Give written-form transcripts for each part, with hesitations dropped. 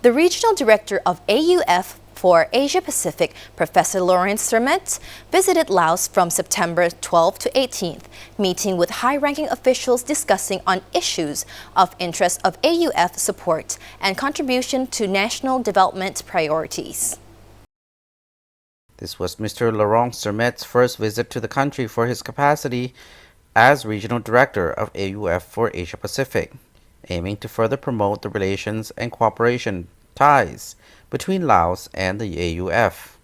The Regional Director of AUF for Asia Pacific, Professor Laurence Sermet, visited Laos from September 12 to 18th, meeting with high-ranking officials discussing on issues of interest of AUF support and contribution to national development priorities. This was Mr. Laurent Sermet's first visit to the country for his capacity as Regional Director of AUF for Asia Pacific, aiming to further promote the relations and cooperation ties between Laos and the AUF.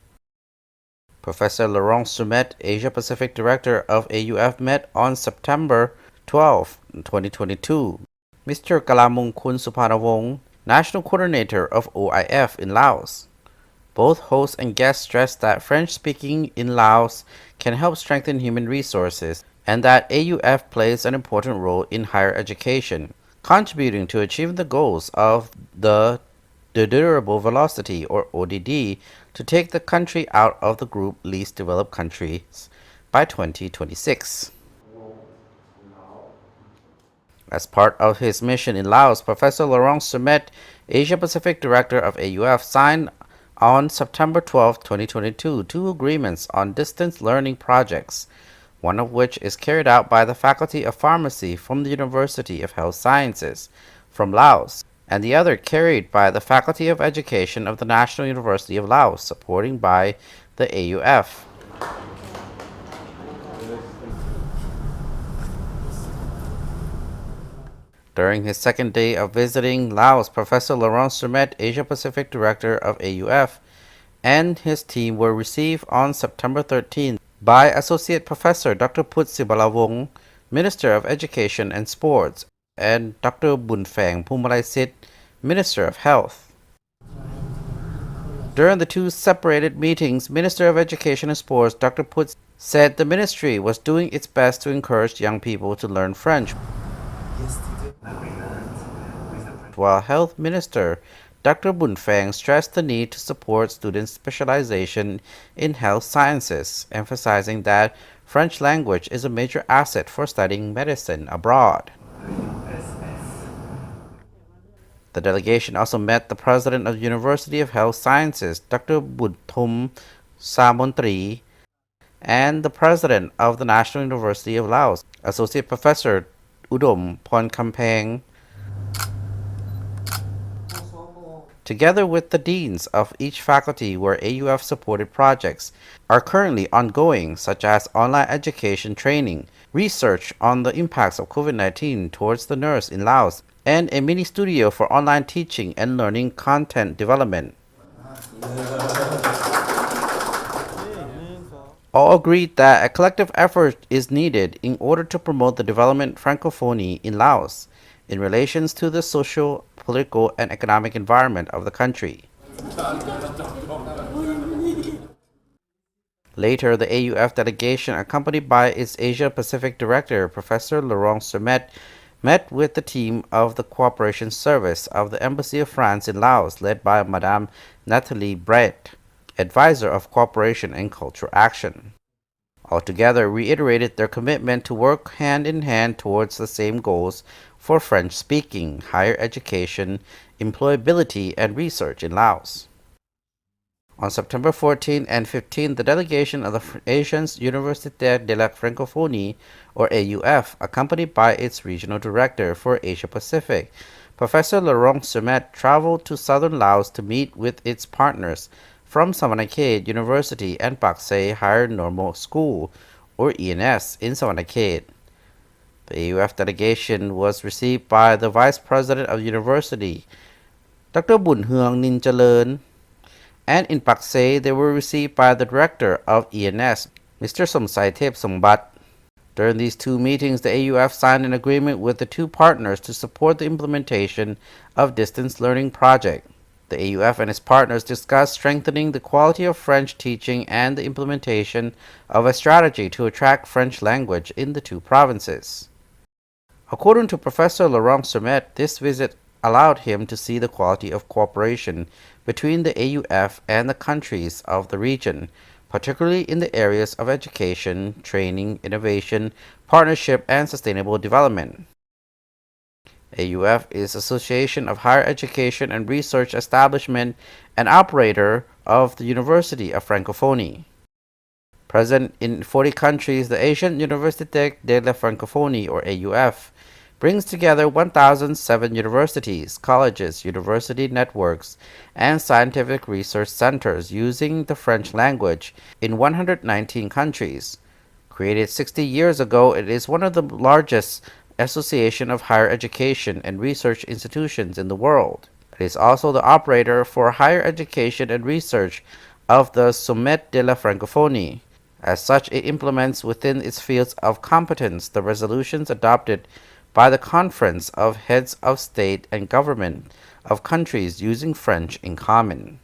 Professor Laurent Sermet, Asia Pacific Director of AUF, met on September 12, 2022. Mr. Kalamung Kun Supanawong, National Coordinator of OIF in Laos. Both hosts and guests stressed that French speaking in Laos can help strengthen human resources and that AUF plays an important role in higher education, contributing to achieving the goals of the Durable Velocity, or ODD, to take the country out of the group least developed countries by 2026. As part of his mission in Laos, Professor Laurent Sermet, Asia Pacific Director of AUF, signed on September 12, 2022, two agreements on distance learning projects, one of which is carried out by the Faculty of Pharmacy from the University of Health Sciences from Laos, and the other carried by the Faculty of Education of the National University of Laos, supporting by the AUF. During his second day of visiting Laos, Professor Laurent Sermet, Asia Pacific Director of AUF, and his team were received on September 13 by Associate Professor Dr. Put Sibalawong, Minister of Education and Sports, and Dr. Bunfang Pumalaisit, Minister of Health. During the two separated meetings, Minister of Education and Sports Dr. Put said the ministry was doing its best to encourage young people to learn French, while Health Minister Dr. Bunfang stressed the need to support students' specialization in health sciences, emphasizing that French language is a major asset for studying medicine abroad. The delegation also met the President of the University of Health Sciences, Dr. Budthum Samontri, and the President of the National University of Laos, Associate Professor Udom Ponkampeng, together with the deans of each faculty where AUF-supported projects are currently ongoing, such as online education training, research on the impacts of COVID-19 towards the nurse in Laos, and a mini studio for online teaching and learning content development. All agreed that a collective effort is needed in order to promote the development francophonie in Laos in relations to the social, political, and economic environment of the country. Later, the AUF delegation, accompanied by its Asia Pacific Director, Professor Laurent Sermet, met with the team of the Cooperation Service of the Embassy of France in Laos, led by Madame Nathalie Brett, Advisor of Cooperation and Cultural Action. Altogether, reiterated their commitment to work hand in hand towards the same goals for French-speaking, higher education, employability, and research in Laos. On September 14 and 15, the delegation of the Asians Université de la Francophonie, or AUF, accompanied by its Regional Director for Asia Pacific, Professor Laurent Sermet, traveled to southern Laos to meet with its partners from Savanakhet University and Paksay Higher Normal School, or ENS, in Savanakhet. The AUF delegation was received by the Vice President of the University, Dr. Bunheung Ninjalern, and in Paksay they were received by the Director of ENS, Mr. Somsai Thep Songbat. During these two meetings, the AUF signed an agreement with the two partners to support the implementation of distance learning project. The AUF and its partners discussed strengthening the quality of French teaching and the implementation of a strategy to attract French language in the two provinces. According to Professor Laurent Sermet, this visit allowed him to see the quality of cooperation between the AUF and the countries of the region, particularly in the areas of education, training, innovation, partnership, and sustainable development. AUF is Association of Higher Education and Research Establishment and operator of the University of Francophonie. Present in 40 countries, the Asian Université de la Francophonie, or AUF, brings together 1,007 universities, colleges, university networks, and scientific research centers using the French language in 119 countries. Created 60 years ago, it is one of the largest association of higher education and research institutions in the world. It is also the operator for higher education and research of the Sommet de la Francophonie. As such, it implements within its fields of competence the resolutions adopted by the Conference of Heads of State and Government of countries using French in common.